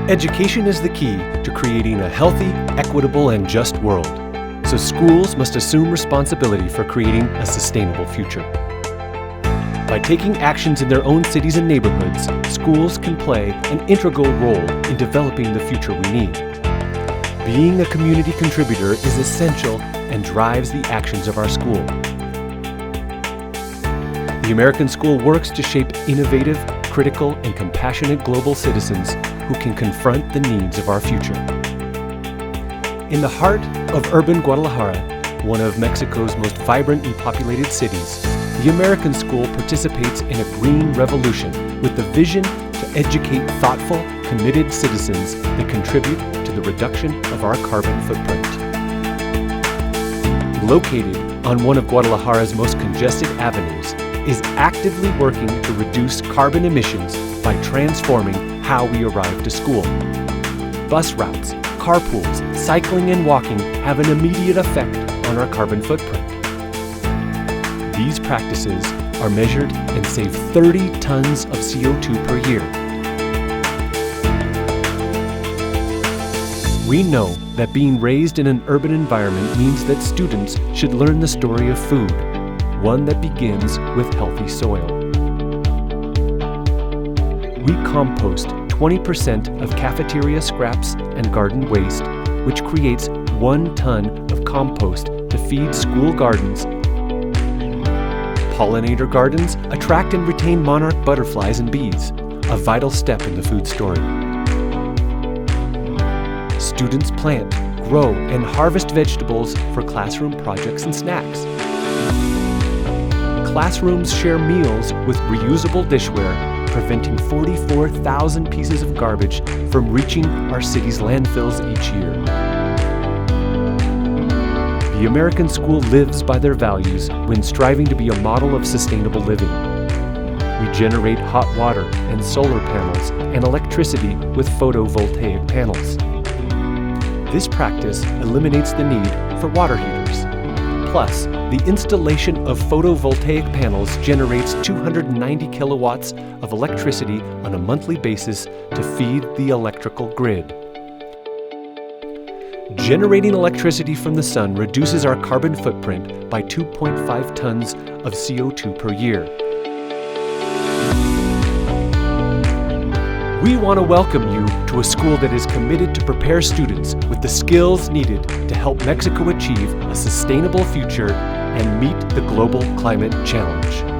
Education is the key to creating a healthy, equitable, and just world. So schools must assume responsibility for creating a sustainable future. By taking actions in their own cities and neighborhoods, schools can play an integral role in developing the future we need. Being a community contributor is essential and drives the actions of our school. The American school works to shape innovative, critical, and compassionate global citizens who can confront the needs of our future. In the heart of urban Guadalajara, one of Mexico's most vibrantly populated cities, the American school participates in a green revolution with the vision to educate thoughtful, committed citizens that contribute to the reduction of our carbon footprint. Located on one of Guadalajara's most congested avenues, is actively working to reduce carbon emissions by transforming how we arrive to school. Bus routes, carpools, cycling, and walking have an immediate effect on our carbon footprint. These practices are measured and save 30 tons of CO2 per year. We know that being raised in an urban environment means that students should learn the story of food, one that begins with healthy soil. We compost 20% of cafeteria scraps and garden waste, which creates 1 ton of compost to feed school gardens. Pollinator gardens attract and retain monarch butterflies and bees, a vital step in the food story. Students plant, grow, and harvest vegetables for classroom projects and snacks. Classrooms share meals with reusable dishware, preventing 44,000 pieces of garbage from reaching our city's landfills each year. The American school lives by their values when striving to be a model of sustainable living. We generate hot water and solar panels and electricity with photovoltaic panels. This practice eliminates the need for water heaters. Plus, the installation of photovoltaic panels generates 290 kilowatts of electricity on a monthly basis to feed the electrical grid. Generating electricity from the sun reduces our carbon footprint by 2.5 tons of CO2 per year. We want to welcome you to a school that is committed to prepare students with the skills needed to help Mexico achieve a sustainable future and meet the global climate challenge.